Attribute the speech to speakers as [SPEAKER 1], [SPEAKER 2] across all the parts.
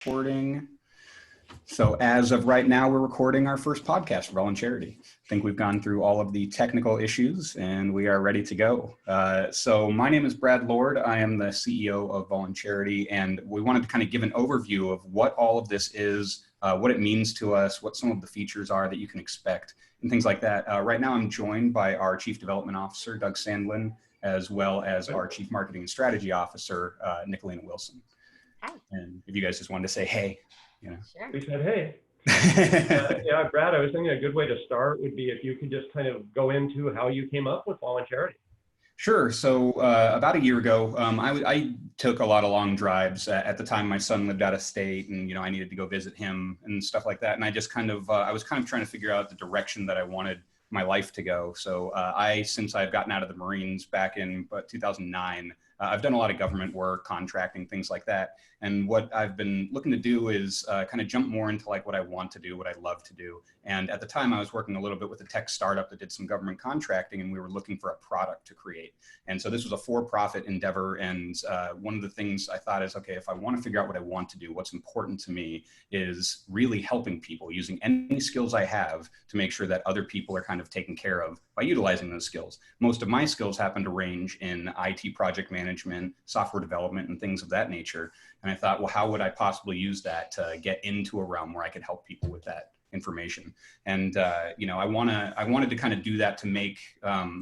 [SPEAKER 1] Recording. So as of right now, we're recording our first podcast for VolunCharity. I think we've gone through all of the technical issues and we are ready to go. So my name is Brad Lord. I am the CEO of VolunCharity, and we wanted to kind of give an overview of what all of this is, what it means to us, what some of the features are that you can expect, and things like that. Right now, I'm joined by our Chief Development Officer, Doug Sandlin, as well as our Chief Marketing and Strategy Officer, Nicholina Wilson.
[SPEAKER 2] Hi.
[SPEAKER 1] And if you guys just wanted to say, hey, you know.
[SPEAKER 2] Sure.
[SPEAKER 3] We said, hey. Yeah, Brad, I was thinking a good way to start would be if you could just kind of go into how you came up with VolunCharity.
[SPEAKER 1] Sure. So about a year ago, I took a lot of long drives. At the time, my son lived out of state, and I needed to go visit him and stuff like that. And I just kind of, I was kind of trying to figure out the direction that I wanted my life to go. So since I've gotten out of the Marines back in 2009, I've done a lot of government work, contracting, things like that. And what I've been looking to do is kind of jump more into like what I want to do, what I love to do. And at the time I was working a little bit with a tech startup that did some government contracting, and we were looking for a product to create. And so this was a for-profit endeavor. And one of the things I thought is, okay, if I want to figure out what I want to do, what's important to me is really helping people using any skills I have to make sure that other people are kind of taken care of by utilizing those skills. Most of my skills happen to range in IT project management, software development, and things of that nature. And I thought, well, how would I possibly use that to get into a realm where I could help people with that information? And I wanted to kind of do that to make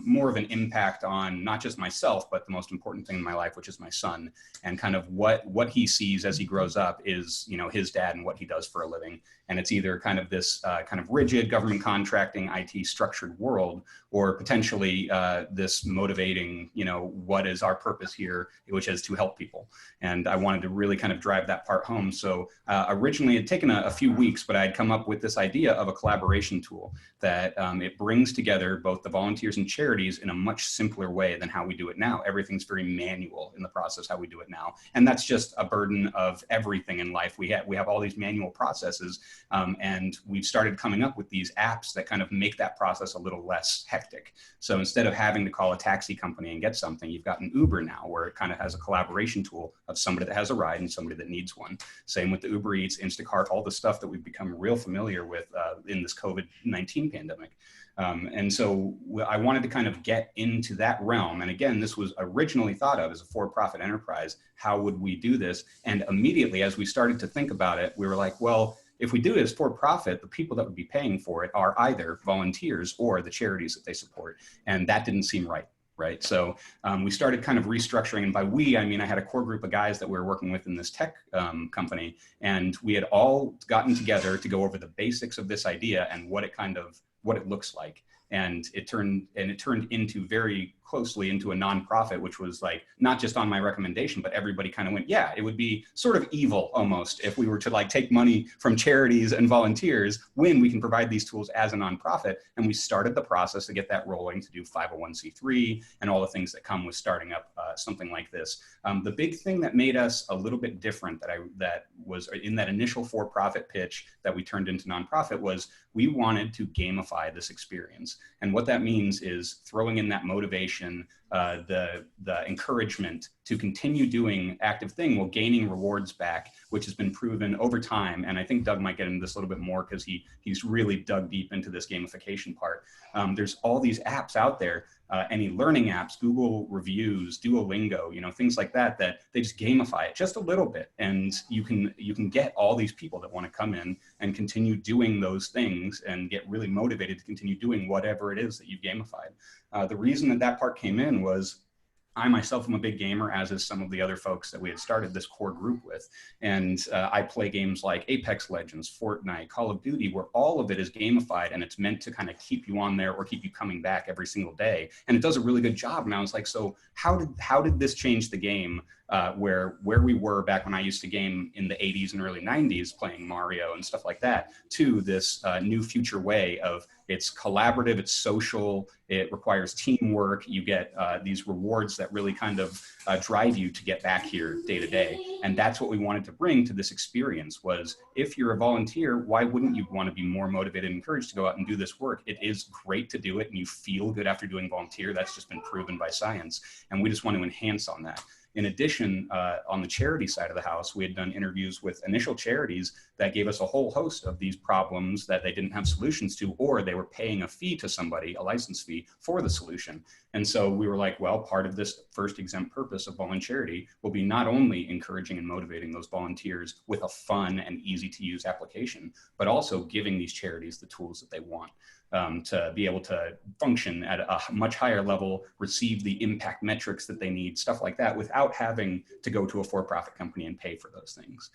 [SPEAKER 1] more of an impact on not just myself, but the most important thing in my life, which is my son, and kind of what he sees as he grows up is his dad and what he does for a living. And it's either kind of this kind of rigid government contracting, IT structured world, or potentially this motivating, what is our purpose here, which is to help people. And I wanted to really kind of drive that part home. So originally it had taken a few weeks, but I had come up with this idea of a collaboration tool that it brings together both the volunteers and charities in a much simpler way than how we do it now. Everything's very manual in the process, how we do it now. And that's just a burden of everything in life. We have all these manual processes. And we've started coming up with these apps that kind of make that process a little less hectic. So instead of having to call a taxi company and get something, you've got an Uber now, where it kind of has a collaboration tool of somebody that has a ride and somebody that needs one. Same with the Uber Eats, Instacart, all the stuff that we've become real familiar with in this COVID-19 pandemic. And so I wanted to kind of get into that realm. And again, this was originally thought of as a for-profit enterprise. How would we do this? And immediately, as we started to think about it, we were like, well, if we do it as for-profit, the people that would be paying for it are either volunteers or the charities that they support. And that didn't seem right? So we started kind of restructuring. And by we, I mean, I had a core group of guys that we were working with in this tech company. And we had all gotten together to go over the basics of this idea and what it looks like. And it turned into very closely into a nonprofit, which was like not just on my recommendation, but everybody kind of went, yeah, it would be sort of evil almost if we were to like take money from charities and volunteers when we can provide these tools as a nonprofit. And we started the process to get that rolling, to do 501c3 and all the things that come with starting up something like this. The big thing that made us a little bit different that was in that initial for-profit pitch that we turned into nonprofit was we wanted to gamify this experience. And what that means is throwing in that motivation, the encouragement to continue doing active thing while gaining rewards back, which has been proven over time. And I think Doug might get into this a little bit more because he's really dug deep into this gamification part. There's all these apps out there, any learning apps, Google reviews, Duolingo, things like that they just gamify it just a little bit. And you can get all these people that want to come in and continue doing those things and get really motivated to continue doing whatever it is that you've gamified. The reason that part came in was I myself am a big gamer, as is some of the other folks that we had started this core group with. And I play games like Apex Legends, Fortnite, Call of Duty, where all of it is gamified and it's meant to kind of keep you on there or keep you coming back every single day. And it does a really good job. And I was like, so how did this change the game where we were back when I used to game in the 80s and early 90s playing Mario and stuff like that, to this new future way of it's collaborative, it's social, it requires teamwork. You get these rewards that really kind of drive you to get back here day to day. And that's what we wanted to bring to this experience was, if you're a volunteer, why wouldn't you want to be more motivated and encouraged to go out and do this work? It is great to do it and you feel good after doing volunteer. That's just been proven by science. And we just want to enhance on that. In addition, on the charity side of the house, we had done interviews with initial charities that gave us a whole host of these problems that they didn't have solutions to, or they were paying a fee to somebody, a license fee, for the solution. And so we were like, well, part of this first exempt purpose of VolunCharity will be not only encouraging and motivating those volunteers with a fun and easy to use application, but also giving these charities the tools that they want to be able to function at a much higher level, receive the impact metrics that they need, stuff like that, without having to go to a for-profit company and pay for those things.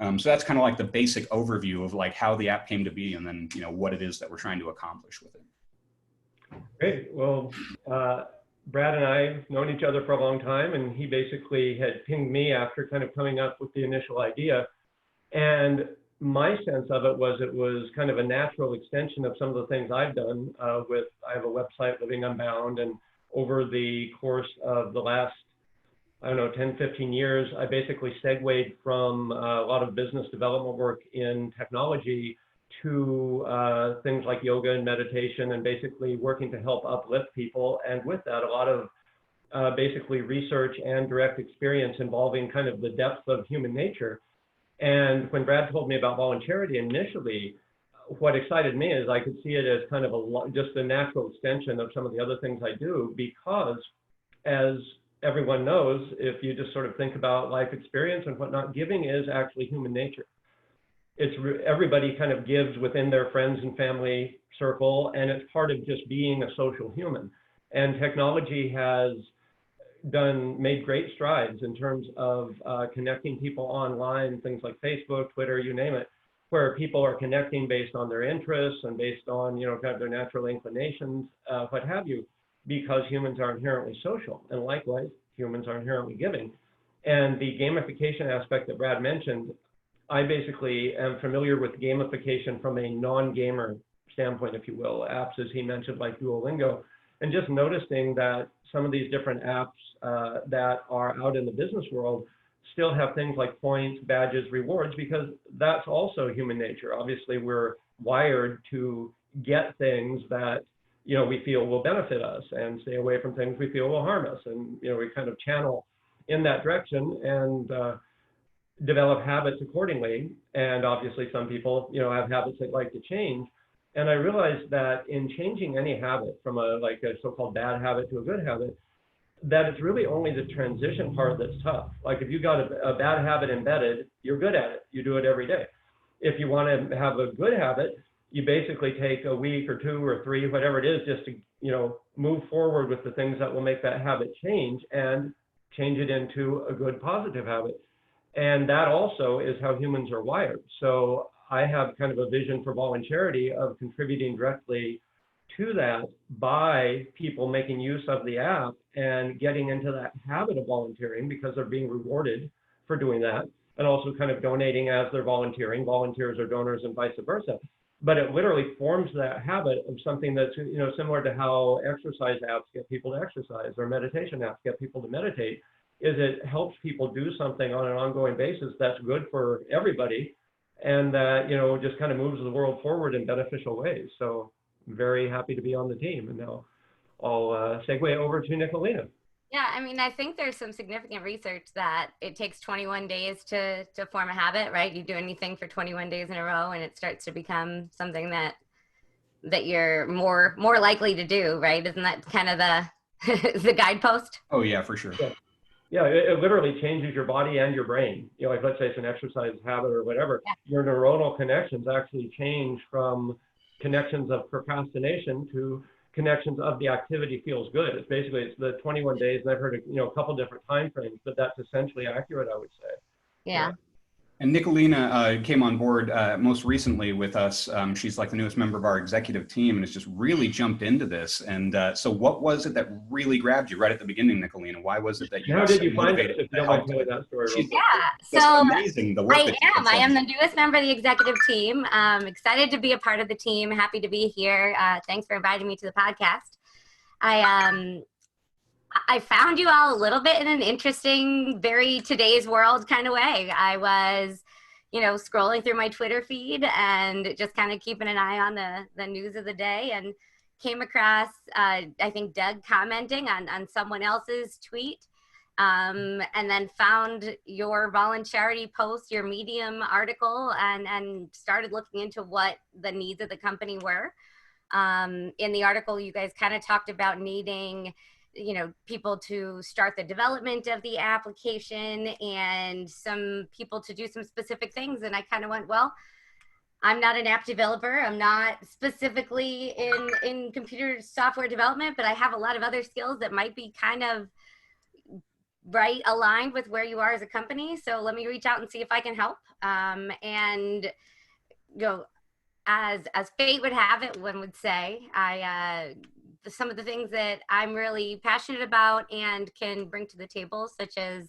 [SPEAKER 1] So that's kind of like the basic overview of like how the app came to be, and then, you know, what it is that we're trying to accomplish with it.
[SPEAKER 3] Great. Well, Brad and I have known each other for a long time, and he basically had pinged me after kind of coming up with the initial idea. And my sense of it was kind of a natural extension of some of the things I've done I have a website, Living Unbound, and over the course of the last, I don't know, 10, 15 years, I basically segued from a lot of business development work in technology to things like yoga and meditation, and basically working to help uplift people. And with that, a lot of basically research and direct experience involving kind of the depth of human nature. And when Brad told me about VolunCharity initially, what excited me is I could see it as kind of just a natural extension of some of the other things I do, because as everyone knows, if you just sort of think about life experience and whatnot, giving is actually human nature. Everybody kind of gives within their friends and family circle, and it's part of just being a social human. And technology has made great strides in terms of connecting people online, things like Facebook, Twitter, you name it, where people are connecting based on their interests and based on, you know, kind of their natural inclinations, what have you, because humans are inherently social, and likewise, humans are inherently giving. And the gamification aspect that Brad mentioned, I basically am familiar with gamification from a non-gamer standpoint, if you will, apps, as he mentioned, like Duolingo, and just noticing that some of these different apps that are out in the business world still have things like points, badges, rewards, because that's also human nature. Obviously, we're wired to get things that, you know, we feel will benefit us, and stay away from things we feel will harm us. And, you know, we kind of channel in that direction and develop habits accordingly. And obviously some people, you know, have habits they like to change. And I realized that in changing any habit from a so-called bad habit to a good habit, that it's really only the transition part that's tough. Like if you got a bad habit embedded, you're good at it. You do it every day. If you want to have a good habit, you basically take a week or 2 or 3, whatever it is, just to, you know, move forward with the things that will make that habit change and change it into a good positive habit. And that also is how humans are wired. So I have kind of a vision for VolunCharity of contributing directly to that by people making use of the app and getting into that habit of volunteering, because they're being rewarded for doing that, and also kind of donating as they're volunteering. Volunteers are donors and vice versa. But it literally forms that habit of something that's, you know, similar to how exercise apps get people to exercise, or meditation apps get people to meditate, is it helps people do something on an ongoing basis that's good for everybody, and that, you know, just kind of moves the world forward in beneficial ways. So I'm very happy to be on the team. And now I'll segue over to Nicholina.
[SPEAKER 2] Yeah, I mean, I think there's some significant research that it takes 21 days to form a habit, right? You do anything for 21 days in a row and it starts to become something that you're more likely to do, right? Isn't that kind of the guidepost?
[SPEAKER 1] Oh yeah, for sure.
[SPEAKER 3] Yeah, it literally changes your body and your brain. You know, like let's say it's an exercise habit or whatever, your neuronal connections actually change from connections of procrastination to connections of the activity feels good. It's the 21 days, and I've heard, you know, a couple different time frames, but that's essentially accurate, I would say.
[SPEAKER 2] Yeah.
[SPEAKER 1] And Nicholina came on board most recently with us. She's like the newest member of our executive team and has just really jumped into this. And so what was it that really grabbed you right at the beginning, Nicholina? Why was it that you
[SPEAKER 3] How did you find it? If you don't mind telling that story.
[SPEAKER 2] Yeah, so
[SPEAKER 1] amazing. The work
[SPEAKER 2] I am the newest member of the executive team. Excited to be a part of the team. Happy to be here. Thanks for inviting me to the podcast. I found you all a little bit in an interesting, very today's world kind of way. I was, you know, scrolling through my Twitter feed and just kind of keeping an eye on the news of the day, and came across, I think, Doug commenting on someone else's tweet. and then found your VolunCharity post, your Medium article, and started looking into what the needs of the company were. In the article, you guys kind of talked about needing, people to start the development of the application and some people to do some specific things. And I kind of went, well, I'm not an app developer. I'm not specifically in computer software development, but I have a lot of other skills that might be kind of aligned with where you are as a company. So let me reach out and see if I can help. And as fate would have it, one would say, some of the things that I'm really passionate about and can bring to the table, such as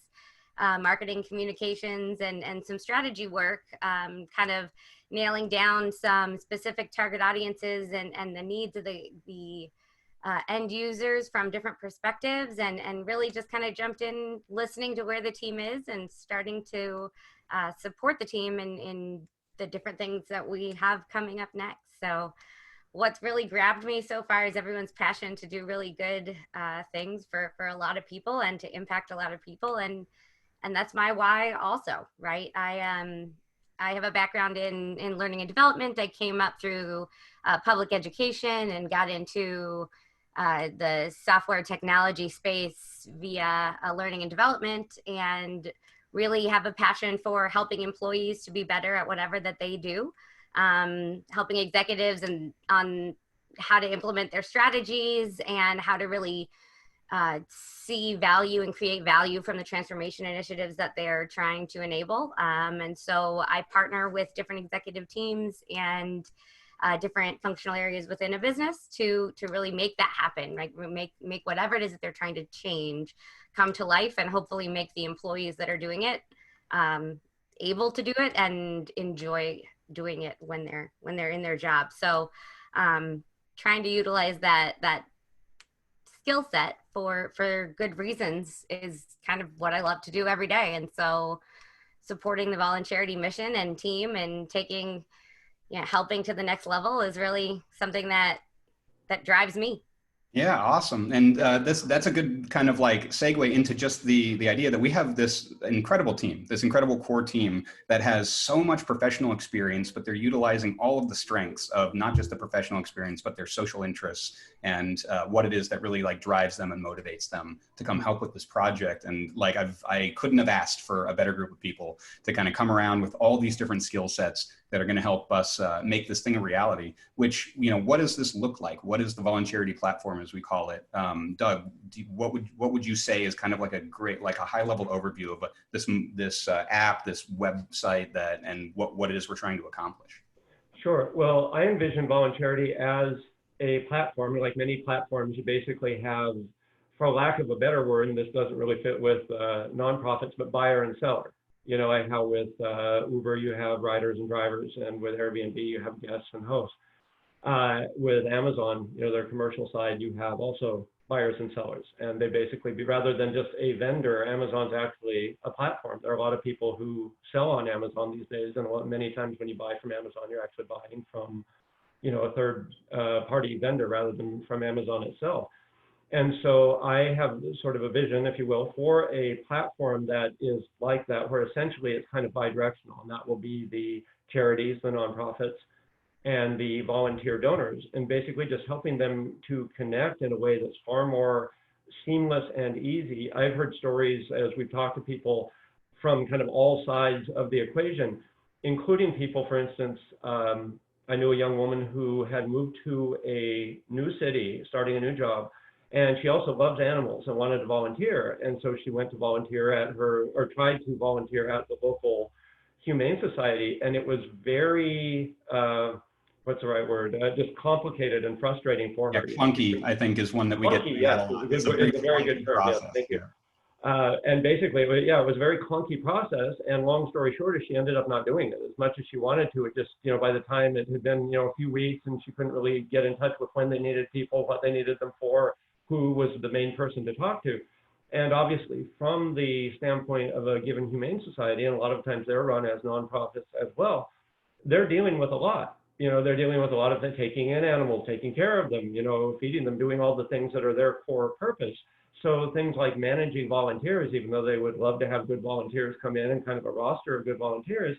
[SPEAKER 2] marketing, communications, and some strategy work, kind of nailing down some specific target audiences and the needs of the end users from different perspectives, and really just kind of jumped in, listening to where the team is and starting to support the team in the different things that we have coming up next. So what's really grabbed me so far is everyone's passion to do really good things for a lot of people and to impact a lot of people. And that's my why also, right? I have a background in learning and development. I came up through public education and got into the software technology space via learning and development, and really have a passion for helping employees to be better at whatever that they do, helping executives on how to implement their strategies and how to really see value and create value from the transformation initiatives that they're trying to enable. And so I partner with different executive teams and different functional areas within a business to really make that happen, right? Make whatever it is that they're trying to change come to life, and hopefully make the employees that are doing it able to do it and enjoy doing it when they're in their job. So trying to utilize that skill set for good reasons is kind of what I love to do every day. And so supporting the VolunCharity mission and team and taking, helping to the next level is really something that drives me.
[SPEAKER 1] Yeah, awesome. And that's a good kind of like segue into just the idea that we have this incredible team, this incredible core team that has so much professional experience, but they're utilizing all of the strengths of not just the professional experience, but their social interests and what it is that really like drives them and motivates them to come help with this project. And like I couldn't have asked for a better group of people to kind of come around with all these different skill sets that are going to help us make this thing a reality. Which, what does this look like? What is the VolunCharity platform, as we call it? Doug, what would you say is kind of like a great, like a high level overview of this app, this website and what it is we're trying to accomplish?
[SPEAKER 3] Sure. Well, I envision VolunCharity as a platform. Like many platforms, you basically have, for lack of a better word, and this doesn't really fit with nonprofits, but buyer and seller. Like how with Uber, you have riders and drivers, and with Airbnb, you have guests and hosts. With Amazon, their commercial side, you have also buyers and sellers. And they basically, rather than just a vendor, Amazon's actually a platform. There are a lot of people who sell on Amazon these days, and many times when you buy from Amazon, you're actually buying from, a third party vendor rather than from Amazon itself. And so I have sort of a vision, if you will, for a platform that is like that, where essentially it's kind of bi-directional, and that will be the charities, the nonprofits, and the volunteer donors, and basically just helping them to connect in a way that's far more seamless and easy. I've heard stories as we've talked to people from kind of all sides of the equation, including people, for instance, I knew a young woman who had moved to a new city, starting a new job, and she also loves animals and wanted to volunteer. And so she went to volunteer tried to volunteer at the local Humane Society. And it was very, what's the right word? Just complicated and frustrating for her.
[SPEAKER 1] Yeah, clunky, I think, is one that we
[SPEAKER 3] clunky,
[SPEAKER 1] get.
[SPEAKER 3] Yes, it's a very good term. Yes, thank you. And basically, it was a very clunky process. And long story short, she ended up not doing it as much as she wanted to. It just, by the time it had been, a few weeks, and she couldn't really get in touch with when they needed people, what they needed them for, who was the main person to talk to. And obviously, from the standpoint of a given humane society, and a lot of times they're run as nonprofits as well, they're dealing with a lot. They're dealing with a lot of taking in animals, taking care of them, feeding them, doing all the things that are their core purpose. So things like managing volunteers, even though they would love to have good volunteers come in and kind of a roster of good volunteers,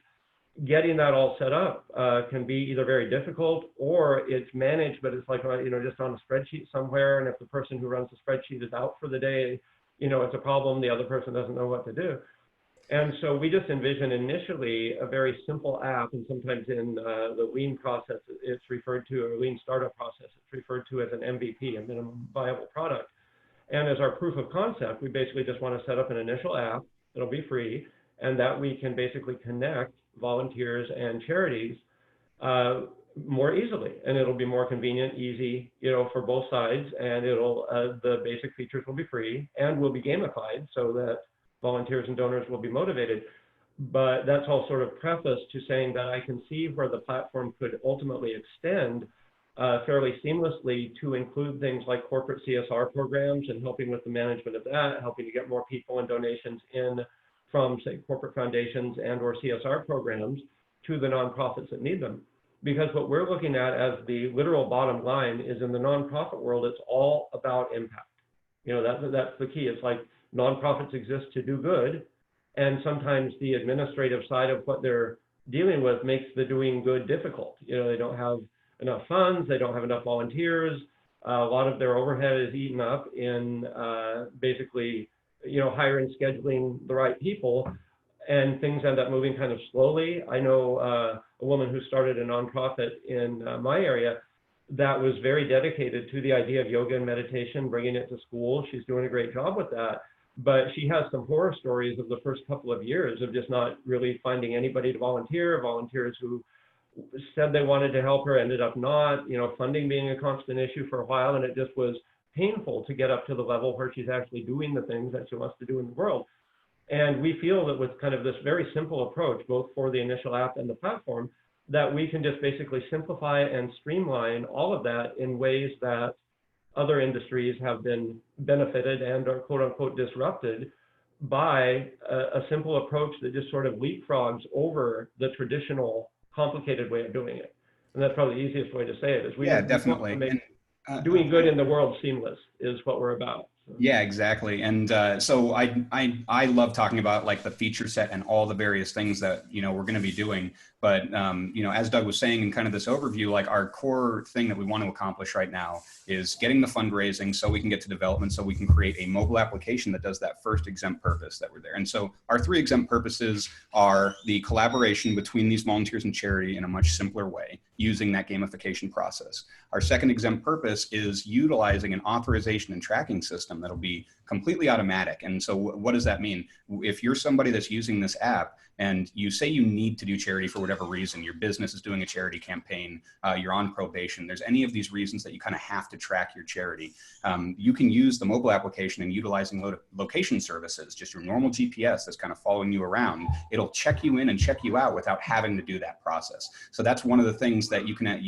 [SPEAKER 3] getting that all set up can be either very difficult, or it's managed, but it's like, just on a spreadsheet somewhere. And if the person who runs the spreadsheet is out for the day, it's a problem. The other person doesn't know what to do. And so we just envision initially a very simple app, and sometimes in the lean process, it's referred to, or lean startup process, it's referred to as an MVP, a minimum viable product. And as our proof of concept, we basically just want to set up an initial app that'll be free, and that we can basically connect volunteers and charities more easily, and it'll be more convenient, easy, for both sides, and the basic features will be free and will be gamified so that volunteers and donors will be motivated. But that's all sort of preface to saying that I can see where the platform could ultimately extend fairly seamlessly to include things like corporate CSR programs and helping with the management of that, helping to get more people and donations in from, say, corporate foundations and or CSR programs to the nonprofits that need them. Because what we're looking at as the literal bottom line is, in the nonprofit world, it's all about impact. That's the key. It's like nonprofits exist to do good, and sometimes the administrative side of what they're dealing with makes the doing good difficult. They don't have enough funds, they don't have enough volunteers. A lot of their overhead is eaten up in basically, hiring, scheduling the right people, and things end up moving kind of slowly. I know a woman who started a nonprofit in my area that was very dedicated to the idea of yoga and meditation, bringing it to school. She's doing a great job with that, but she has some horror stories of the first couple of years of just not really finding anybody to volunteer. Volunteers who said they wanted to help her ended up not, funding being a constant issue for a while, and it just was painful to get up to the level where she's actually doing the things that she wants to do in the world. And we feel that with kind of this very simple approach, both for the initial app and the platform, that we can just basically simplify and streamline all of that in ways that other industries have been benefited and are quote unquote disrupted by a simple approach that just sort of leapfrogs over the traditional complicated way of doing it. And that's probably the easiest way to say it, is we
[SPEAKER 1] definitely
[SPEAKER 3] make doing good in the world seamless is what we're about.
[SPEAKER 1] Yeah, exactly. And so I love talking about like the feature set and all the various things that, we're going to be doing. But, as Doug was saying in kind of this overview, like our core thing that we want to accomplish right now is getting the fundraising so we can get to development, so we can create a mobile application that does that first exempt purpose that we're there. And so our 3 exempt purposes are the collaboration between these volunteers and charity in a much simpler way, using that gamification process. Our second exempt purpose is utilizing an authorization and tracking system that'll be completely automatic. And so what does that mean? If you're somebody that's using this app and you say you need to do charity for whatever reason, your business is doing a charity campaign, you're on probation, there's any of these reasons that you kind of have to track your charity, you can use the mobile application and utilizing location services, just your normal GPS that's kind of following you around. It'll check you in and check you out without having to do that process. So that's one of the things that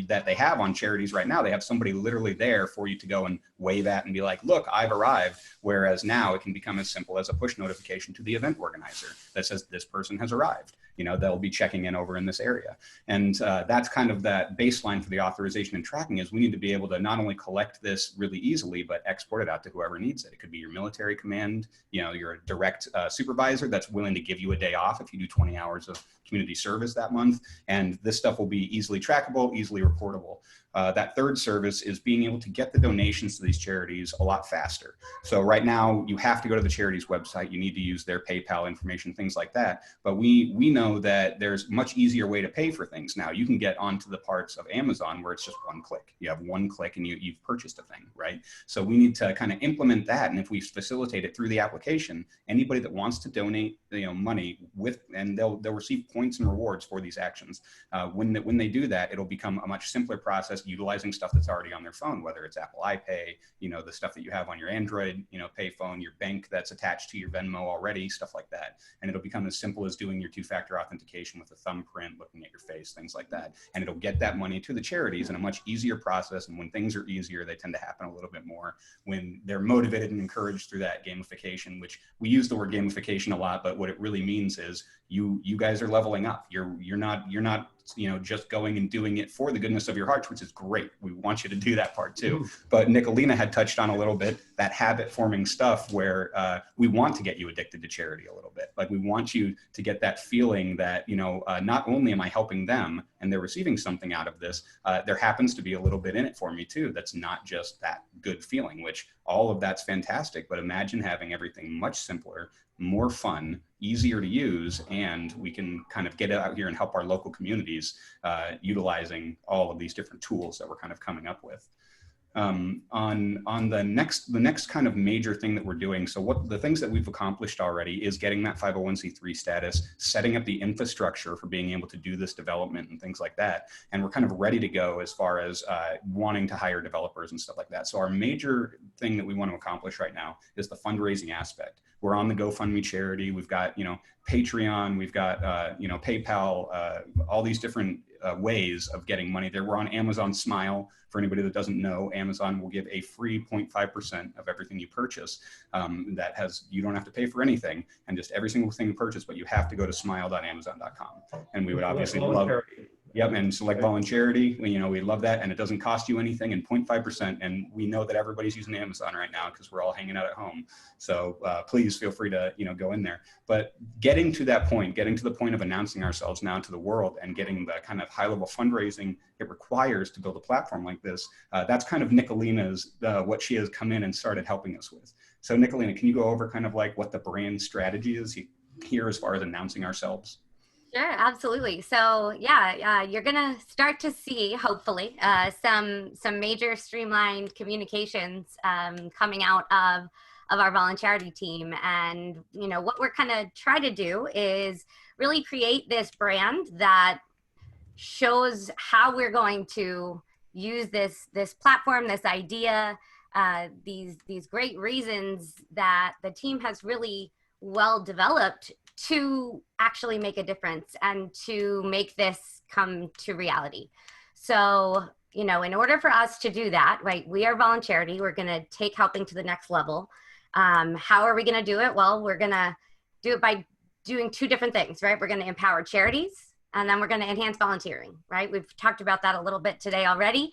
[SPEAKER 1] that they have on charities right now. They have somebody literally there for you to go and wave at and be like, look, I've arrived. Whereas now it can become as simple as a push notification to the event organizer that says this person has arrived. They'll be checking in over in this area. And that's kind of that baseline for the authorization and tracking, is we need to be able to not only collect this really easily, but export it out to whoever needs it. It could be your military command, your direct supervisor that's willing to give you a day off if you do 20 hours of community service that month. And this stuff will be easily trackable, easily reportable. That third service is being able to get the donations to these charities a lot faster. So right now you have to go to the charity's website. You need to use their PayPal information, things like that. But we know that there's a much easier way to pay for things now. You can get onto the parts of Amazon where it's just one click. You have one click and you've purchased a thing, right? So we need to kind of implement that. And if we facilitate it through the application, anybody that wants to donate money and they'll receive points and rewards for these actions. When they do that, it'll become a much simpler process, utilizing stuff that's already on their phone, whether it's Apple iPay, the stuff that you have on your Android, pay phone, your bank that's attached to your Venmo already, stuff like that. And it'll become as simple as doing your 2-factor authentication with a thumbprint, looking at your face, things like that. And it'll get that money to the charities in a much easier process. And when things are easier, they tend to happen a little bit more when they're motivated and encouraged through that gamification, which we use the word gamification a lot, but what it really means is you guys are level leveling up. You're not, just going and doing it for the goodness of your heart, which is great. We want you to do that part too. But Nicholina had touched on a little bit that habit forming stuff where we want to get you addicted to charity a little bit. Like we want you to get that feeling that, not only am I helping them and they're receiving something out of this, there happens to be a little bit in it for me too. That's not just that good feeling, which all of that's fantastic. But imagine having everything much simpler, more fun, easier to use, and we can kind of get out here and help our local communities utilizing all of these different tools that we're kind of coming up with. On the next kind of major thing that we're doing. So what the things that we've accomplished already is getting that 501c3 status, setting up the infrastructure for being able to do this development and things like that. And we're kind of ready to go as far as wanting to hire developers and stuff like that. So our major thing that we want to accomplish right now is the fundraising aspect. We're on the GoFundMe charity. We've got, Patreon, we've got, PayPal, all these different ways of getting money there. We're on Amazon Smile. For anybody that doesn't know, Amazon will give a free 0.5% of everything you purchase. You don't have to pay for anything, and just every single thing you purchase, but you have to go to smile.amazon.com. And we would obviously love. Yep, and select VolunCharity. We love that, and it doesn't cost you anything, and 0.5%. And we know that everybody's using Amazon right now because we're all hanging out at home. So please feel free to go in there. But getting to the point of announcing ourselves now to the world and getting the kind of high-level fundraising it requires to build a platform like this, that's kind of Nicholina's what she has come in and started helping us with. So Nicholina, can you go over kind of like what the brand strategy is here as far as announcing ourselves?
[SPEAKER 2] Sure, absolutely. So yeah, you're gonna start to see, hopefully, some major streamlined communications coming out of our VolunCharity team. And what we're kind of trying to do is really create this brand that shows how we're going to use this platform, this idea, these great reasons that the team has really well developed to actually make a difference and to make this come to reality. So, in order for us to do that, right, we are VolunCharity. We're going to take helping to the next level. How are we going to do it? Well, we're going to do it by doing two different things, right? We're going to empower charities, and then we're going to enhance volunteering, right? We've talked about that a little bit today already.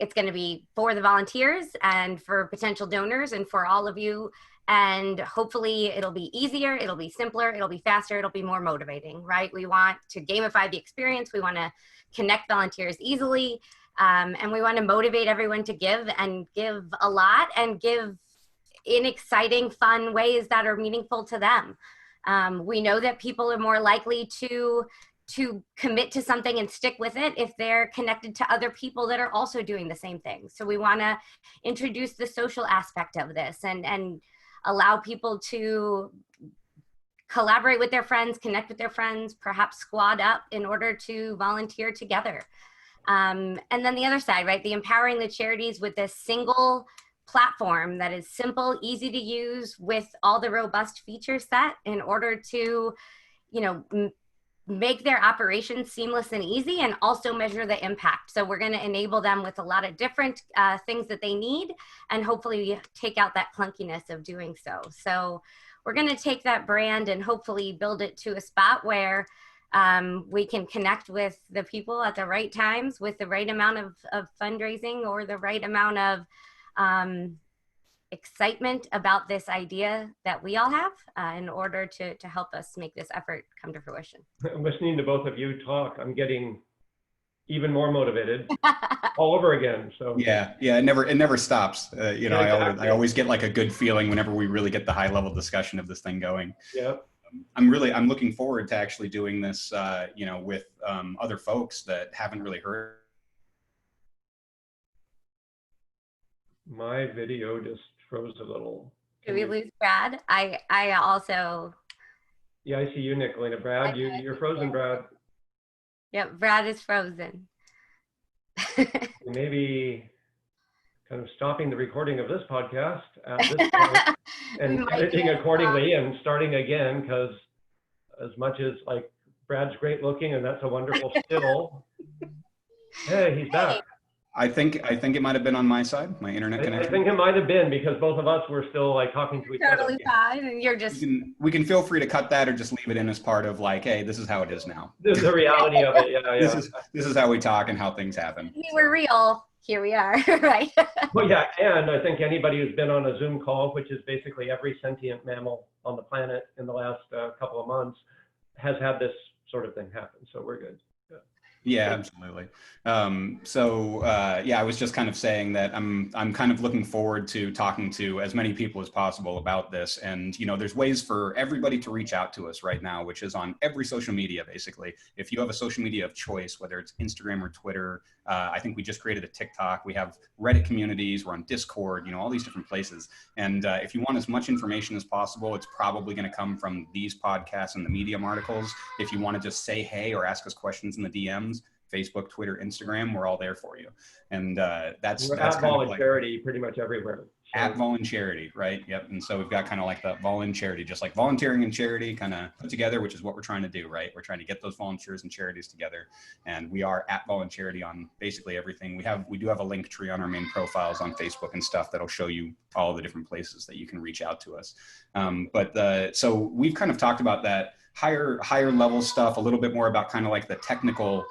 [SPEAKER 2] It's going to be for the volunteers and for potential donors and for all of you. And hopefully it'll be easier, it'll be simpler, it'll be faster, it'll be more motivating, right? We want to gamify the experience. We want to connect volunteers easily. And we want to motivate everyone to give a lot and give in exciting, fun ways that are meaningful to them. We know that people are more likely to commit to something and stick with it if they're connected to other people that are also doing the same thing. So we want to introduce the social aspect of this and allow people to collaborate with their friends, connect with their friends, perhaps squad up in order to volunteer together. And then the other side, right? The empowering the charities with this single platform that is simple, easy to use with all the robust feature set in order to, make their operations seamless and easy and also measure the impact. So we're going to enable them with a lot of different things that they need and hopefully take out that clunkiness of doing so. So we're going to take that brand and hopefully build it to a spot where we can connect with the people at the right times with the right amount of fundraising or the right amount of excitement about this idea that we all have in order to help us make this effort come to fruition.
[SPEAKER 3] Listening to both of you talk, I'm getting even more motivated all over again. So
[SPEAKER 1] yeah, it never stops.
[SPEAKER 3] Exactly.
[SPEAKER 1] I always get like a good feeling whenever we really get the high level discussion of this thing going.
[SPEAKER 3] Yeah.
[SPEAKER 1] I'm looking forward to actually doing this, with other folks that haven't really heard.
[SPEAKER 3] My video just froze a little.
[SPEAKER 2] Did we lose Brad? I also.
[SPEAKER 3] Yeah, I see you, Nicholina. Brad, you're frozen, Brad.
[SPEAKER 2] Yep, Brad is frozen.
[SPEAKER 3] Maybe kind of stopping the recording of this podcast at this point and editing accordingly and starting again, because as much as like Brad's great looking and that's a wonderful still, hey, he's back.
[SPEAKER 1] I think it might have been on my side, my internet connection.
[SPEAKER 3] I think it might have been because both of us were still like talking to each other.
[SPEAKER 2] Totally fine, and you're just.
[SPEAKER 1] We can feel free to cut that or just leave it in as part of like, hey, this is how it is now.
[SPEAKER 3] This is the reality of it. Yeah.
[SPEAKER 1] This is how we talk and how things happen.
[SPEAKER 2] We were real. Here we are, right?
[SPEAKER 3] Well, yeah, and I think anybody who's been on a Zoom call, which is basically every sentient mammal on the planet in the last couple of months, has had this sort of thing happen. So we're good.
[SPEAKER 1] Yeah, absolutely. I was just kind of saying that I'm kind of looking forward to talking to as many people as possible about this. And, there's ways for everybody to reach out to us right now, which is on every social media, basically. If you have a social media of choice, whether it's Instagram or Twitter, I think we just created a TikTok. We have Reddit communities. We're on Discord, all these different places. And if you want as much information as possible, it's probably going to come from these podcasts and the Medium articles. If you want to just say hey or ask us questions in the DMs, Facebook, Twitter, Instagram, we're all there for you. And that's
[SPEAKER 3] at VolunCharity pretty much everywhere. So.
[SPEAKER 1] At VolunCharity, right? Yep. And so we've got kind of like the VolunCharity, just like volunteering and charity kind of put together, which is what we're trying to do, right? We're trying to get those volunteers and charities together. And we are at VolunCharity on basically everything. We do have a link tree on our main profiles on Facebook and stuff that'll show you all the different places that you can reach out to us. So we've kind of talked about that higher level stuff, a little bit more about kind of like the technical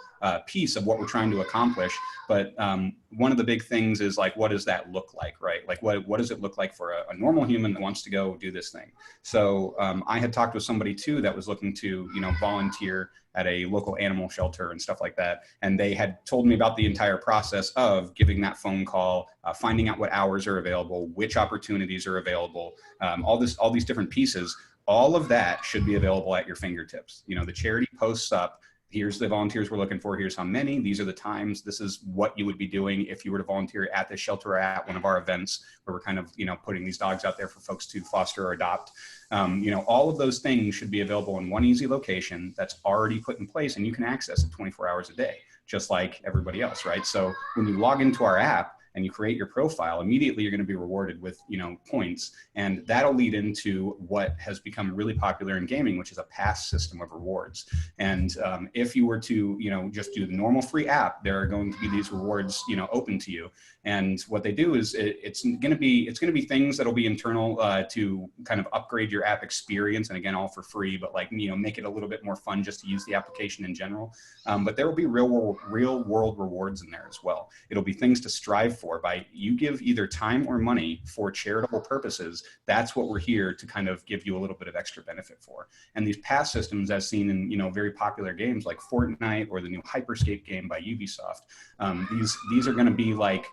[SPEAKER 1] piece of what we're trying to accomplish. But one of the big things is like, what does that look like, right? Like what does it look like for a normal human that wants to go do this thing? So I had talked with somebody too that was looking to, volunteer at a local animal shelter and stuff like that. And they had told me about the entire process of giving that phone call, finding out what hours are available, which opportunities are available, all these different pieces. All of that should be available at your fingertips. The charity posts up, here's the volunteers we're looking for, here's how many, these are the times, this is what you would be doing if you were to volunteer at this shelter or at one of our events where we're kind of, putting these dogs out there for folks to foster or adopt. All of those things should be available in one easy location that's already put in place, and you can access it 24 hours a day, just like everybody else, right? So when you log into our app, and you create your profile, immediately you're going to be rewarded with, points. And that'll lead into what has become really popular in gaming, which is a pass system of rewards. And if you were to, just do the normal free app, there are going to be these rewards, open to you. And what they do is it's going to be things that'll be internal to kind of upgrade your app experience. And again, all for free, but make it a little bit more fun just to use the application in general. But there will be real world rewards in there as well. It'll be things to strive for. By you give either time or money for charitable purposes, that's what we're here to kind of give you a little bit of extra benefit for. And these pass systems, as seen in very popular games like Fortnite or the new Hyperscape game by Ubisoft, these are going to be like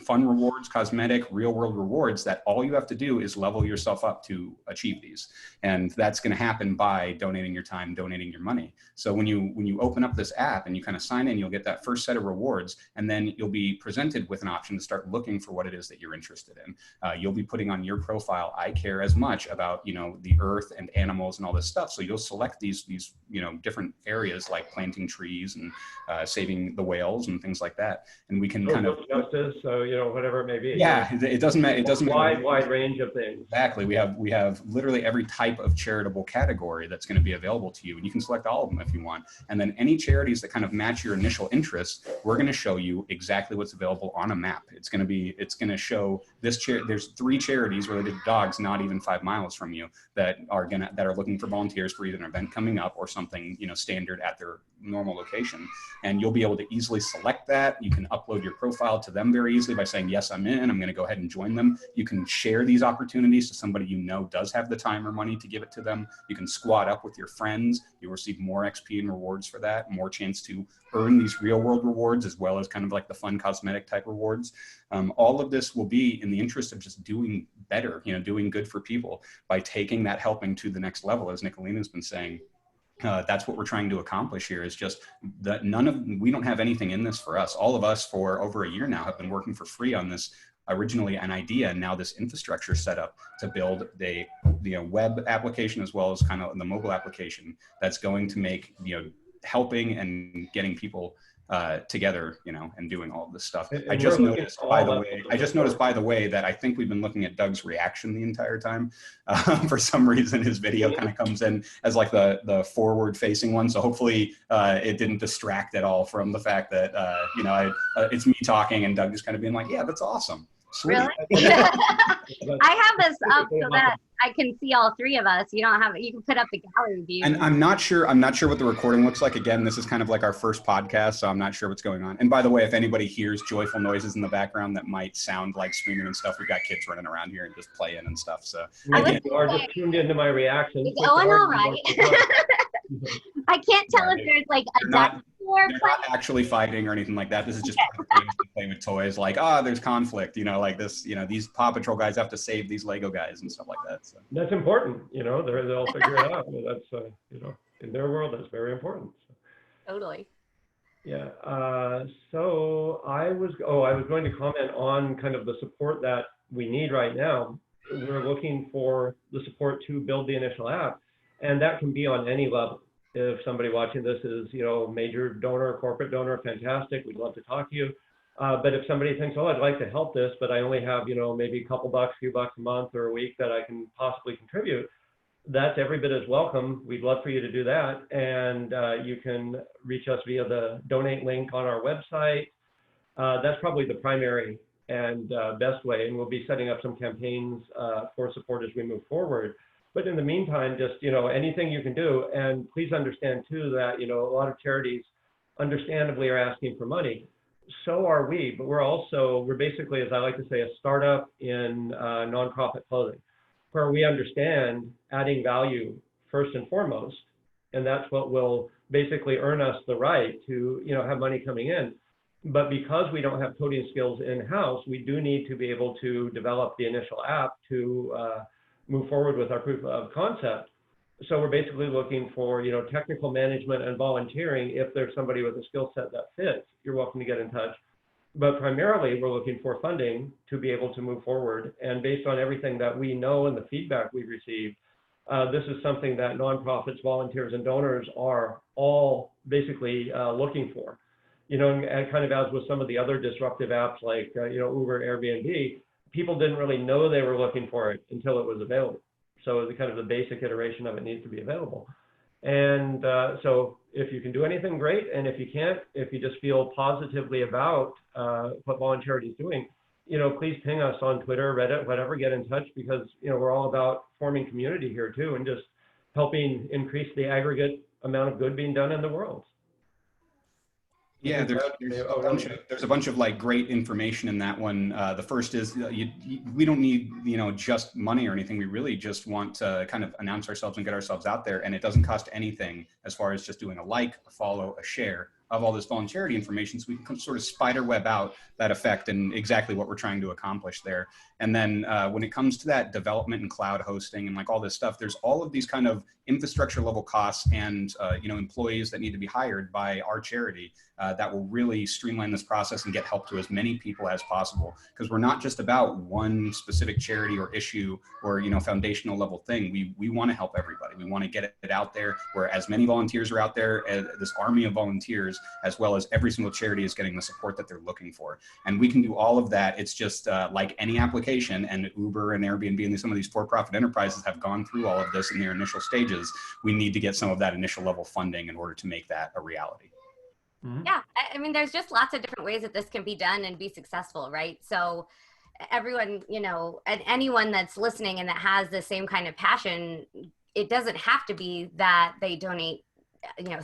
[SPEAKER 1] fun rewards, cosmetic, real world rewards that all you have to do is level yourself up to achieve these. And that's going to happen by donating your time, donating your money. So when you open up this app and you kind of sign in, you'll get that first set of rewards, and then you'll be presented with an option to start looking for what it is that you're interested in. You'll be putting on your profile, I care as much about, the earth and animals and all this stuff. So you'll select these different areas like planting trees and saving the whales and things like that. And we can kind of
[SPEAKER 3] justice. So whatever it may be.
[SPEAKER 1] Yeah, it doesn't matter. It doesn't matter.
[SPEAKER 3] Wide range of things.
[SPEAKER 1] Exactly. We have literally every type of charitable category that's going to be available to you, and you can select all of them if you want. And then any charities that kind of match your initial interests, we're going to show you exactly what's available on a map. It's going to show this there's 3 charities related to dogs not even 5 miles from you that are looking for volunteers for either an event coming up or something standard at their normal location. And you'll be able to easily select that. You can upload your profile to them very easily by saying, yes, I'm in, I'm going to go ahead and join them. You can share these opportunities to somebody does have the time or money to give it to them. You can squad up with your friends. You'll receive more XP and rewards for that, more chance to earn these real world rewards, as well as kind of like the fun cosmetic type rewards. All of this will be in the interest of just doing better, doing good for people by taking that helping to the next level, as Nicholina's been saying. That's what we're trying to accomplish here, is just that we don't have anything in this for us. All of us for over a year now have been working for free on this, originally an idea, and now this infrastructure set up to build the web application as well as kind of the mobile application that's going to make helping and getting people together, and doing all of this stuff.
[SPEAKER 3] And
[SPEAKER 1] I just noticed, by the way, that I think we've been looking at Doug's reaction the entire time. For some reason, his video kind of comes in as like the forward-facing one. So hopefully, it didn't distract at all from the fact that it's me talking and Doug just kind of being like, "Yeah, that's awesome." Sweet.
[SPEAKER 2] Really? I have this up so that I can see all three of us. You can put up the gallery view.
[SPEAKER 1] And I'm not sure what the recording looks like. Again, this is kind of like our first podcast, so I'm not sure what's going on. And by the way, if anybody hears joyful noises in the background that might sound like screaming and stuff, we've got kids running around here and just playing and stuff. So
[SPEAKER 3] you are just tuned into my reaction.
[SPEAKER 2] It's going all right. I can't tell if there's like a dinosaur.
[SPEAKER 1] They're not actually fighting or anything like that. This is just games to play with toys. Like, there's conflict. Like this. These Paw Patrol guys have to save these Lego guys and stuff like that. So.
[SPEAKER 3] That's important. They'll figure it out. That's in their world, that's very important. So.
[SPEAKER 2] Totally.
[SPEAKER 3] Yeah. So I was going to comment on kind of the support that we need right now. We're looking for the support to build the initial app, and that can be on any level. If somebody watching this is, major donor, corporate donor, fantastic. We'd love to talk to you. But if somebody thinks, I'd like to help this, but I only have, maybe a couple bucks, few bucks a month or a week that I can possibly contribute, that's every bit as welcome. We'd love for you to do that. And you can reach us via the donate link on our website. That's probably the primary and best way. And we'll be setting up some campaigns for support as we move forward. But in the meantime, just, anything you can do. And please understand too that, a lot of charities understandably are asking for money. So are we, but we're basically, as I like to say, a startup in nonprofit clothing, where we understand adding value first and foremost. And that's what will basically earn us the right to, have money coming in. But because we don't have coding skills in-house, we do need to be able to develop the initial app to move forward with our proof of concept. So we're basically looking for, technical management and volunteering. If there's somebody with a skill set that fits, you're welcome to get in touch. But primarily, we're looking for funding to be able to move forward. And based on everything that we know and the feedback we've received, this is something that nonprofits, volunteers, and donors are all basically looking for. And kind of as with some of the other disruptive apps like, Uber, Airbnb, people didn't really know they were looking for it until it was available. So the basic iteration of it needs to be available. And so if you can do anything, great. And if you can't, if you just feel positively about what VolunCharity is doing, please ping us on Twitter, Reddit, whatever, get in touch, because, we're all about forming community here too, and just helping increase the amount of good being done in the world.
[SPEAKER 1] Yeah, there's a bunch of like great information in that one. The first is we don't need just money or anything. We really just want to kind of announce ourselves and get ourselves out there, and it doesn't cost anything as far as just doing a like, a follow, a share of all this VolunCharity information, so we can sort of spider web out that effect and exactly what we're trying to accomplish there. And then when it comes to that development and cloud hosting and like all this stuff, there's all of these kind of infrastructure level costs and employees that need to be hired by our charity that will really streamline this process and get help to as many people as possible. Because we're not just about one specific charity or issue or foundational level thing. We want to help everybody. We want to get it out there where as many volunteers are out there, this army of volunteers, as well as every single charity is getting the support that they're looking for. And we can do all of that. It's just like any application, and Uber and Airbnb and some of these for-profit enterprises have gone through all of this in their initial stages. We need to get some of that initial level funding in order to make that a reality.
[SPEAKER 2] Yeah, I mean, there's just lots of different ways that this can be done and be successful, right? So everyone, and anyone that's listening and that has the same kind of passion, it doesn't have to be that they donate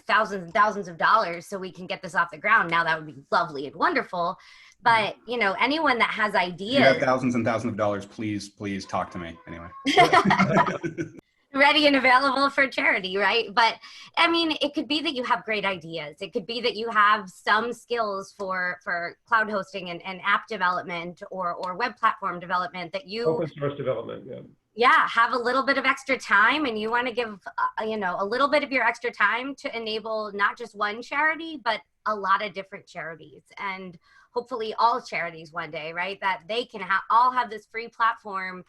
[SPEAKER 2] thousands and thousands of dollars so we can get this off the ground. Now that would be lovely and wonderful. But, anyone that has ideas. If you
[SPEAKER 1] have thousands and thousands of dollars, please talk to me anyway.
[SPEAKER 2] Ready and available for charity, right? But I mean, it could be that you have great ideas. It could be that you have some skills for cloud hosting and app development or web platform development that you.
[SPEAKER 3] Open source development, yeah.
[SPEAKER 2] Yeah, have a little bit of extra time, and you want to give, a little bit of your extra time to enable not just one charity, but a lot of different charities, and hopefully all charities one day, right? That they can all have this free platform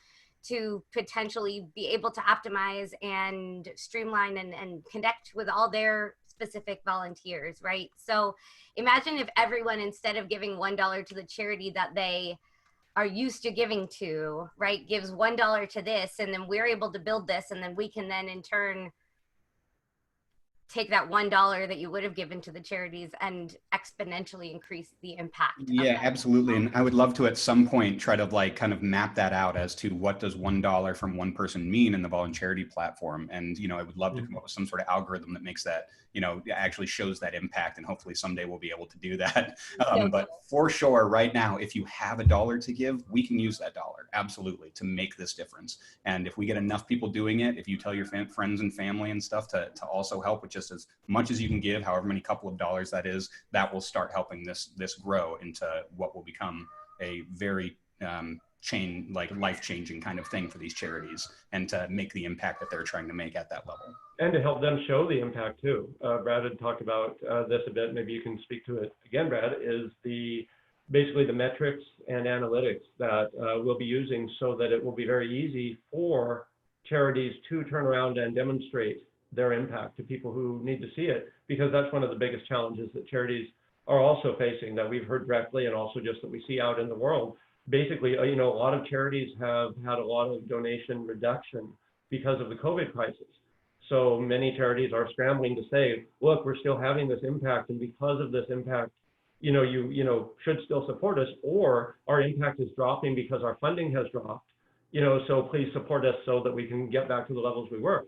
[SPEAKER 2] to potentially be able to optimize and streamline and connect with all their specific volunteers, right? So imagine if everyone, instead of giving $1 to the charity that they are used to giving to, right, gives $1 to this, and then we're able to build this, and then we can then in turn take that $1 that you would have given to the charities and exponentially increase the impact.
[SPEAKER 1] Yeah, absolutely. And I would love to at some point try to like kind of map that out as to what does $1 from one person mean in the VolunCharity platform. And, you know, I would love to come up with some sort of algorithm that makes that, you know, actually shows that impact. And hopefully someday we'll be able to do that. But for sure, right now, if you have $1 to give, we can use that dollar absolutely to make this difference. And if we get enough people doing it, if you tell your friends and family and stuff to also help with just as much as you can give, however many couple of dollars that is, that will start helping this grow into what will become a very life-changing kind of thing for these charities, and to make the impact that they're trying to make at that level.
[SPEAKER 3] And to help them show the impact too. Brad had talked about this a bit, maybe you can speak to it again, Brad, is basically the metrics and analytics that we'll be using so that it will be very easy for charities to turn around and demonstrate their impact to people who need to see it, because that's one of the biggest challenges that charities are also facing, that we've heard directly and also just that we see out in the world. Basically, you know, a lot of charities have had a lot of donation reduction because of the COVID crisis. So many charities are scrambling to say, look, we're still having this impact, and because of this impact, you should still support us, or our impact is dropping because our funding has dropped, so please support us so that we can get back to the levels we were.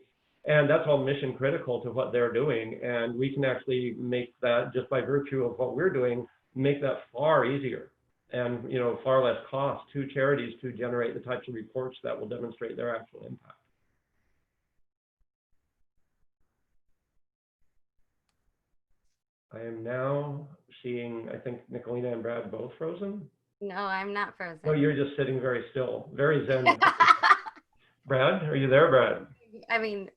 [SPEAKER 3] And that's all mission critical to what they're doing. And we can actually make that, just by virtue of what we're doing, make that far easier and, far less cost to charities to generate the types of reports that will demonstrate their actual impact. I am now seeing, I think Nicholina and Brad both frozen.
[SPEAKER 2] No, I'm not frozen.
[SPEAKER 3] No, you're just sitting very still, very zen. Brad, are you there, Brad?
[SPEAKER 2] I mean,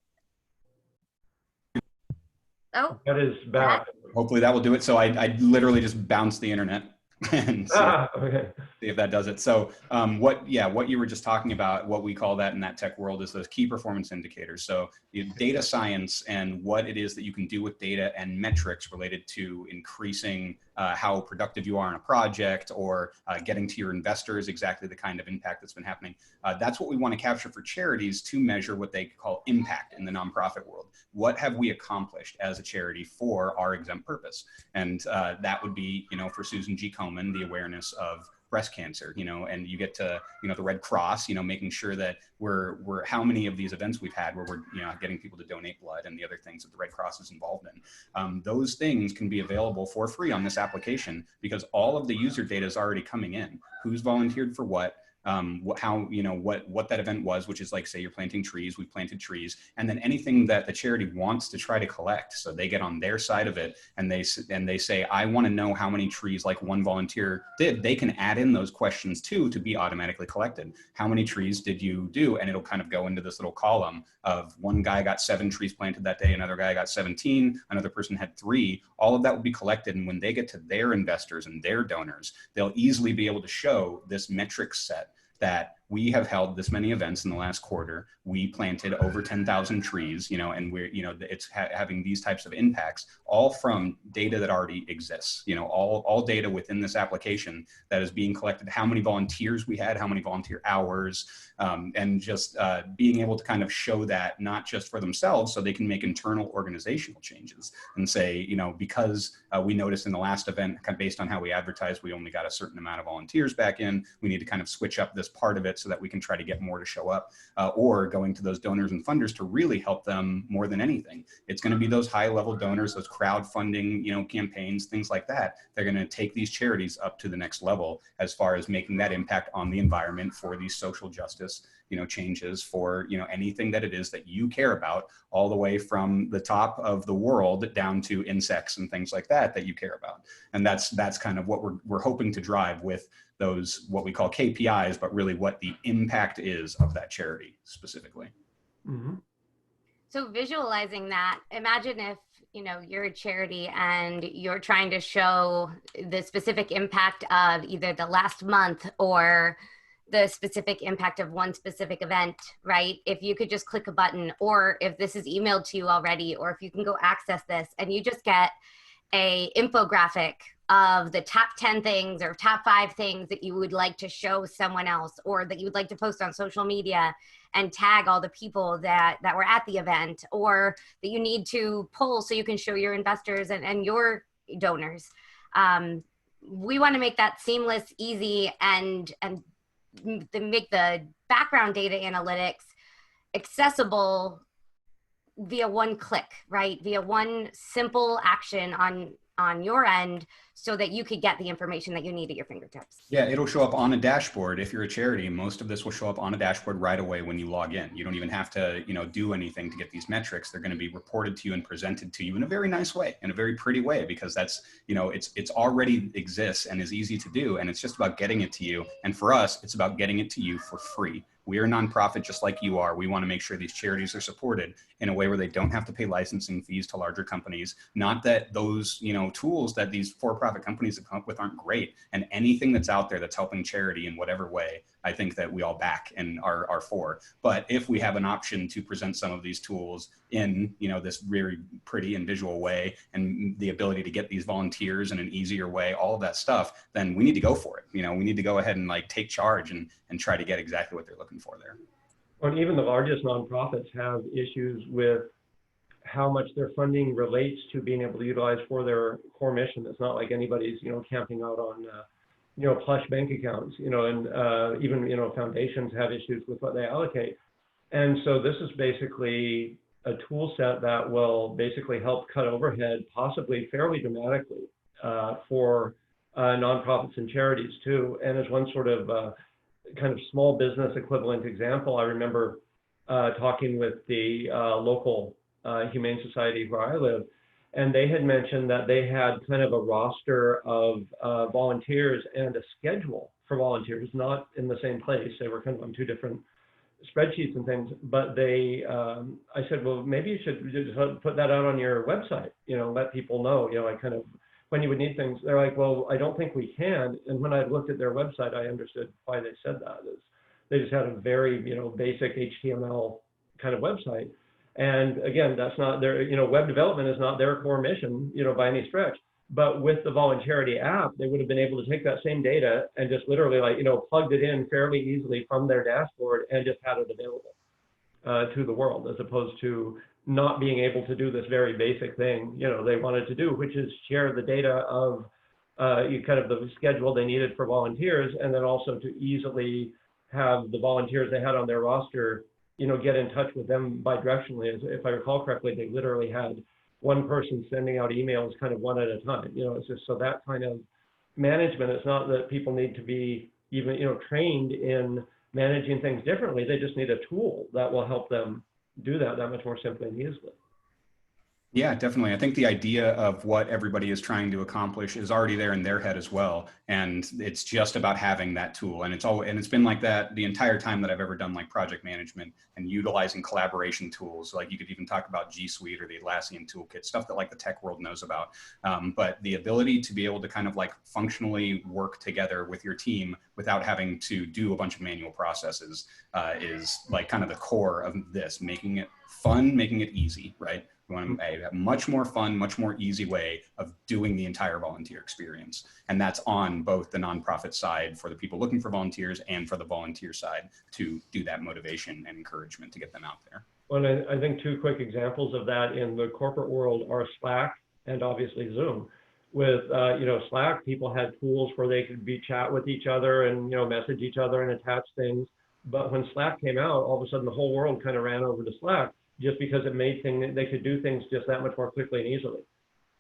[SPEAKER 2] oh.
[SPEAKER 3] That is back.
[SPEAKER 1] Hopefully that will do it. So I literally just bounced the internet and
[SPEAKER 3] okay.
[SPEAKER 1] see if that does it. So what you were just talking about, what we call that in that tech world is those key performance indicators. So data science and what it is that you can do with data and metrics related to increasing how productive you are on a project, or getting to your investors exactly the kind of impact that's been happening. That's what we want to capture for charities to measure what they call impact in the nonprofit world. What have we accomplished as a charity for our exempt purpose? And that would be, for Susan G. Komen, the awareness of breast cancer, and you get to, the Red Cross, making sure that we're how many of these events we've had where we're, getting people to donate blood and the other things that the Red Cross is involved in. Those things can be available for free on this application, because all of the user data is already coming in. Who's volunteered for what? What that event was, which is like, say you're planting trees, we've planted trees, and then anything that the charity wants to try to collect. So they get on their side of it and they say, I want to know how many trees like one volunteer did. They can add in those questions too to be automatically collected. How many trees did you do? And it'll kind of go into this little column of one guy got 7 trees planted that day, another guy got 17, another person had 3. All of that will be collected. And when they get to their investors and their donors, they'll easily be able to show this metric set that we have held this many events in the last quarter. We planted over 10,000 trees, and we're, it's having these types of impacts, all from data that already exists, all data within this application that is being collected, how many volunteers we had, how many volunteer hours, and just being able to kind of show that not just for themselves, so they can make internal organizational changes and say, because we noticed in the last event, kind of based on how we advertised, we only got a certain amount of volunteers back in, we need to kind of switch up this part of it so that we can try to get more to show up, or going to those donors and funders to really help them more than anything. It's going to be those high level donors, those crowdfunding, campaigns, things like that. They're going to take these charities up to the next level as far as making that impact on the environment, for these social justice, changes, for, anything that it is that you care about, all the way from the top of the world down to insects and things like that you care about. And that's kind of what we're hoping to drive with those, what we call KPIs, but really what the impact is of that charity specifically.
[SPEAKER 3] Mm-hmm.
[SPEAKER 2] So visualizing that, imagine if, you're a charity and you're trying to show the specific impact of either the last month or the specific impact of one specific event, right? If you could just click a button, or if this is emailed to you already, or if you can go access this and you just get a infographic of the top 10 things or top 5 things that you would like to show someone else, or that you would like to post on social media and tag all the people that were at the event, or that you need to pull so you can show your investors and your donors. We want to make that seamless, easy, and make the background data analytics accessible via one click, right? Via one simple action on your end, so that you could get the information that you need at your fingertips.
[SPEAKER 1] Yeah, it'll show up on a dashboard. If you're a charity, most of this will show up on a dashboard right away when you log in. You don't even have to, do anything to get these metrics. They're going to be reported to you and presented to you in a very nice way, in a very pretty way, because that's, it's already exists and is easy to do. And it's just about getting it to you. And for us, it's about getting it to you for free. We are a nonprofit just like you are. We want to make sure these charities are supported in a way where they don't have to pay licensing fees to larger companies. Not that those, tools that these for-profit companies have come up with aren't great. And anything that's out there that's helping charity in whatever way, I think that we all back and are for. But if we have an option to present some of these tools in, this very pretty and visual way, and the ability to get these volunteers in an easier way, all of that stuff, then we need to go for it. We need to go ahead and take charge and try to get exactly what they're looking for there.
[SPEAKER 3] And even the largest nonprofits have issues with how much their funding relates to being able to utilize for their core mission. It's not like anybody's, camping out on, plush bank accounts, and even, foundations have issues with what they allocate. And so this is basically a tool set that will basically help cut overhead, possibly fairly dramatically, for nonprofits and charities too. And as one sort of kind of small business equivalent example, I remember talking with the local Humane Society where I live, and they had mentioned that they had kind of a roster of volunteers and a schedule for volunteers, not in the same place. They were kind of on 2 different spreadsheets and things, but they, I said, well, maybe you should just put that out on your website, let people know, when you would need things. They're like, well, I don't think we can. And when I looked at their website, I understood why they said that. Is they just had a very, basic HTML kind of website. And again, that's not their, web development is not their core mission, by any stretch. But with the VolunCharity app, they would have been able to take that same data and just literally plugged it in fairly easily from their dashboard and just had it available to the world, as opposed to not being able to do this very basic thing, they wanted to do, which is share the data of kind of the schedule they needed for volunteers, and then also to easily have the volunteers they had on their roster, get in touch with them bidirectionally. As if I recall correctly, they literally had one person sending out emails kind of one at a time. It's just so that kind of management. It's not that people need to be even, trained in managing things differently. They just need a tool that will help them do that much more simply and easily.
[SPEAKER 1] Yeah, definitely. I think the idea of what everybody is trying to accomplish is already there in their head as well. And it's just about having that tool. And it's been like that the entire time that I've ever done project management and utilizing collaboration tools. You could even talk about G Suite or the Atlassian toolkit, stuff that the tech world knows about. But the ability to be able to kind of functionally work together with your team without having to do a bunch of manual processes is kind of the core of this, making it fun, making it easy, right? We want a much more fun, much more easy way of doing the entire volunteer experience. And that's on both the nonprofit side for the people looking for volunteers and for the volunteer side to do that motivation and encouragement to get them out there.
[SPEAKER 3] Well, I think 2 quick examples of that in the corporate world are Slack and obviously Zoom. With, Slack, people had tools where they could chat with each other and, message each other and attach things. But when Slack came out, all of a sudden the whole world kind of ran over to Slack, just because it made they could do things just that much more quickly and easily.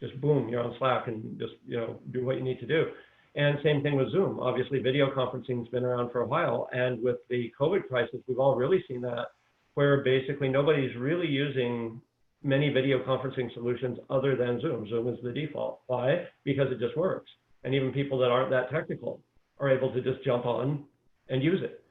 [SPEAKER 3] Just boom, you're on Slack and just, do what you need to do. And same thing with Zoom. Obviously, video conferencing has been around for a while. And with the COVID crisis, we've all really seen that, where basically nobody's really using many video conferencing solutions other than Zoom. Zoom is the default. Why? Because it just works. And even people that aren't that technical are able to just jump on and use it.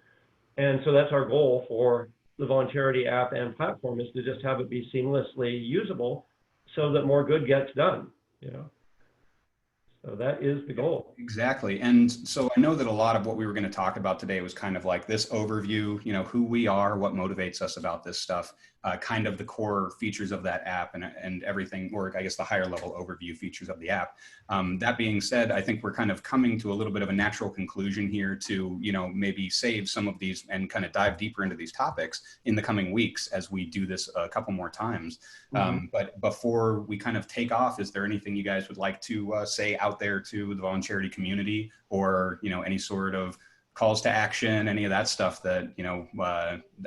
[SPEAKER 3] And so that's our goal for the VolunCharity app and platform, is to just have it be seamlessly usable so that more good gets done, So that is the goal.
[SPEAKER 1] Exactly. And so I know that a lot of what we were going to talk about today was kind of like this overview, who we are, what motivates us about this stuff, kind of the core features of that app and everything, or I guess the higher level overview features of the app. That being said, I think we're kind of coming to a little bit of a natural conclusion here to, maybe save some of these and kind of dive deeper into these topics in the coming weeks as we do this a couple more times. But before we kind of take off, is there anything you guys would like to say out there to the VolunCharity community, or any sort of calls to action, any of that stuff that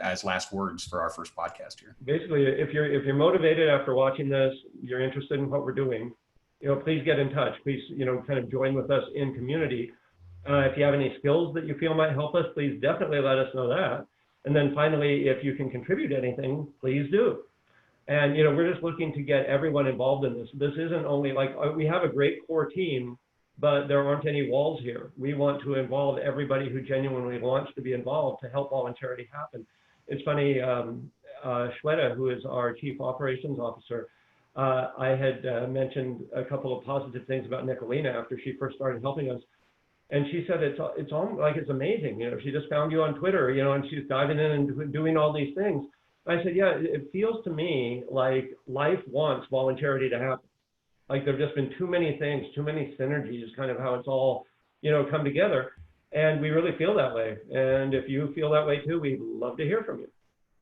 [SPEAKER 1] as last words for our first podcast here?
[SPEAKER 3] Basically, if you're motivated after watching this, you're interested in what we're doing, please get in touch. Please kind of join with us in community. If you have any skills that you feel might help us, please definitely let us know that. And then finally, if you can contribute anything, please do. And we're just looking to get everyone involved in this. This isn't only like we have a great core team, but there aren't any walls here. We want to involve everybody who genuinely wants to be involved to help VolunCharity happen. It's funny, Shweta, who is our Chief Operations Officer, I had mentioned a couple of positive things about Nicholina after she first started helping us. And she said, it's all like, it's amazing. She just found you on Twitter, and she's diving in and doing all these things. I said, yeah, it feels to me like life wants VolunCharity to happen. Like there've just been too many things, too many synergies, kind of how it's all, come together. And we really feel that way. And if you feel that way too, we'd love to hear from you.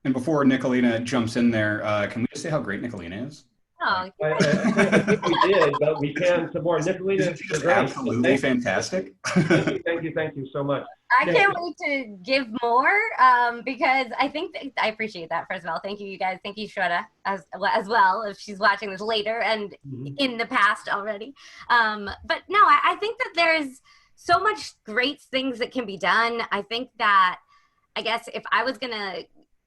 [SPEAKER 1] And before Nicholina jumps in there, can we just say how great Nicholina is?
[SPEAKER 2] Oh,
[SPEAKER 3] I think we did, but we can some more. Nicholina is great.
[SPEAKER 1] Absolutely fantastic.
[SPEAKER 3] Thank you so much.
[SPEAKER 2] I can't wait to give more because I think I appreciate that. First of all, thank you, you guys. Thank you, Shweta, as well, if she's watching this later and in the past already. But no, I think that there's so much great things that can be done. I think that, I guess if I was gonna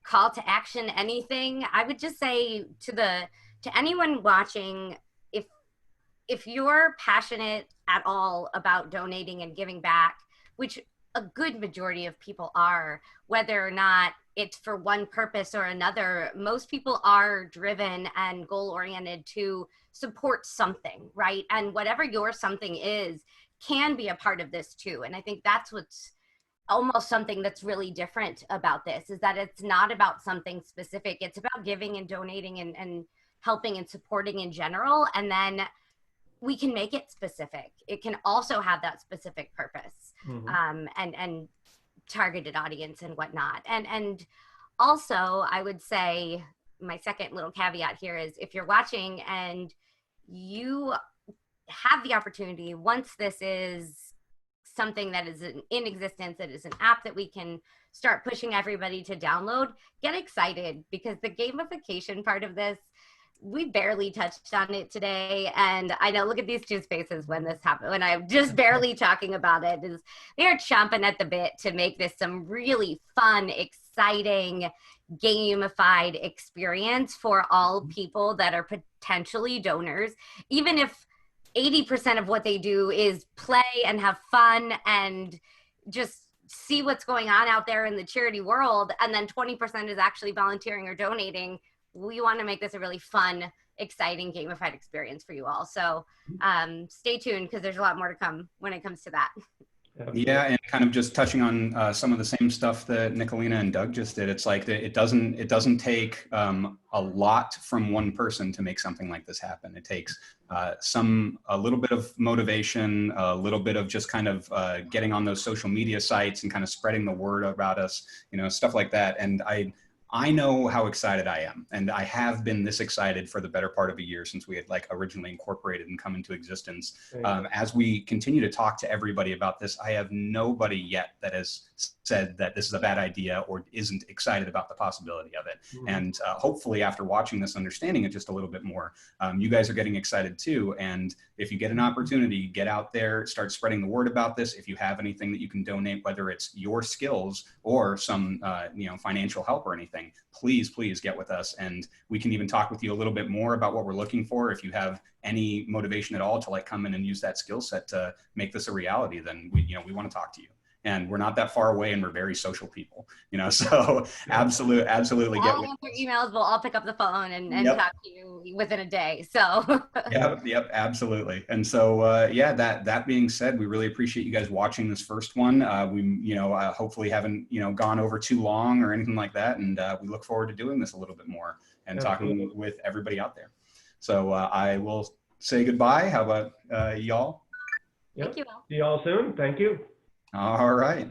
[SPEAKER 2] call to action anything, I would just say to anyone watching, if you're passionate at all about donating and giving back, which a good majority of people are, whether or not it's for one purpose or another, most people are driven and goal-oriented to support something, right? And whatever your something is can be a part of this too. And I think that's what's almost something that's really different about this, is that it's not about something specific. It's about giving and donating and helping and supporting in general. And then we can make it specific. It can also have that specific purpose and targeted audience and whatnot. And also I would say my second little caveat here is if you're watching and you have the opportunity, once this is something that is in existence, that is an app that we can start pushing everybody to download, get excited, because the gamification part of this, we barely touched on it today. And I know, look at these two faces when this happened, when I'm just barely talking about it, is they're chomping at the bit to make this some really fun, exciting, gamified experience for all people that are potentially donors. Even if 80% of what they do is play and have fun and just see what's going on out there in the charity world, and then 20% is actually volunteering or donating, we want to make this a really fun, exciting, gamified experience for you all. So stay tuned, because there's a lot more to come when it comes to that.
[SPEAKER 1] Yeah, and kind of just touching on some of the same stuff that Nicholina and Doug just did. It's like it doesn't take a lot from one person to make something like this happen. It takes a little bit of motivation, a little bit of just kind of getting on those social media sites and kind of spreading the word about us, stuff like that. And I know how excited I am, and I have been this excited for the better part of a year since we had originally incorporated and come into existence. As we continue to talk to everybody about this, I have nobody yet that has said that this is a bad idea or isn't excited about the possibility of it. And hopefully after watching this, understanding it just a little bit more, you guys are getting excited too. And if you get an opportunity, get out there, start spreading the word about this. If you have anything that you can donate, whether it's your skills or some financial help or anything, please get with us, and we can even talk with you a little bit more about what we're looking for. If you have any motivation at all to come in and use that skill set to make this a reality, then we want to talk to you. and we're not that far away, and we're very social people, so absolutely get
[SPEAKER 2] I'll answer emails. We'll all pick up the phone and talk to you within a day. So
[SPEAKER 1] Yep, absolutely. And so, that being said, we really appreciate you guys watching this first one. We, hopefully haven't, gone over too long or anything like that. And we look forward to doing this a little bit more and talking with everybody out there. So I will say goodbye. How about y'all?
[SPEAKER 3] Yep.
[SPEAKER 2] Thank you all.
[SPEAKER 3] See y'all soon. Thank you.
[SPEAKER 1] All right.